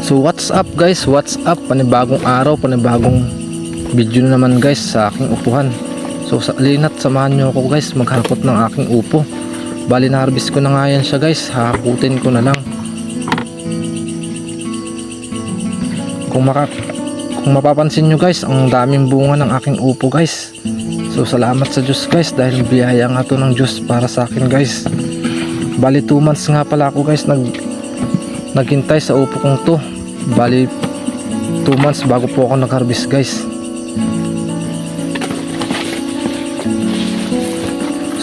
So what's up guys, what's up, panibagong araw, panibagong video na naman guys sa aking upuhan. So sa alina't samahan nyo ako guys maghakot ng aking upo. Bali na harvest ko na nga yan siya guys, hakutin ko na lang. Kung mapapansin nyo guys, ang daming bunga ng aking upo guys. So salamat sa Diyos guys, dahil biyaya nga to ng Diyos para sa akin guys. Bali 2 months nga pala ako guys naghintay sa upo kong to. Bali 2 months bago po ako nag-harvest guys.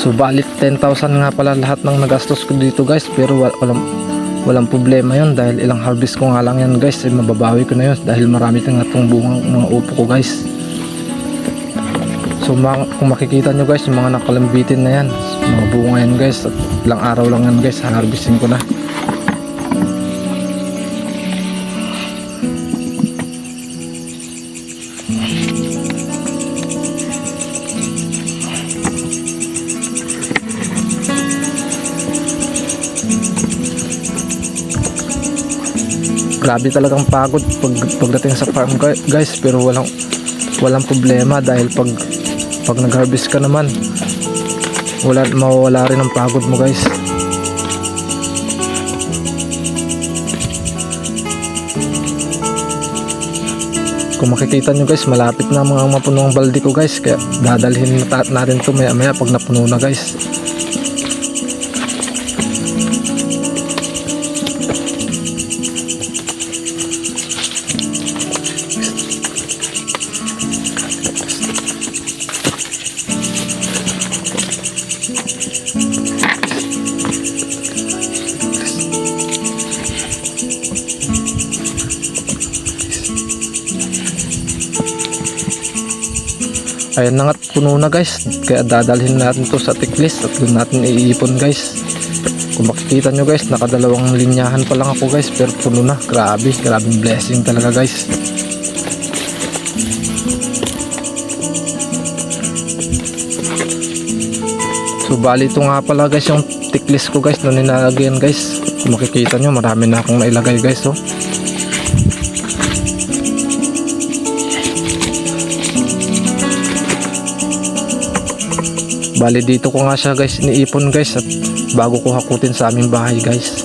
So bali 10,000 nga pala lahat ng nagastos ko dito guys, pero walang problema yon dahil ilang harvest ko nga lang yan guys, ay mababawi ko na yun dahil marami na nga itong bungang mga upo ko guys. So kung makikita nyo guys, yung mga nakalambitin na yan, mga bunga yan guys, at ilang araw lang yan guys, harvesting ko na. Grabe talagang pagod pagdating sa farm guys, pero walang problema dahil pag nag-harvest ka naman, mawawala rin ang pagod mo guys. Kung makikita nyo guys, malapit na mga mapunong balde ko guys, kaya dadalhin natin to maya maya pag napuno na guys. Ayan na nga, puno na guys, kaya dadalhin natin to sa tiklis at doon natin iipon guys. Kung makikita nyo guys, nakadalawang linyahan pa lang ako guys, pero puno na. Grabing blessing talaga guys. So bali ito nga pala guys yung tiklis ko guys na ninalagyan guys. Kung makikita nyo, marami na akong nailagay guys. So bali dito ko nga siya guys iniipon guys, at bago ko hakutin sa aming bahay guys.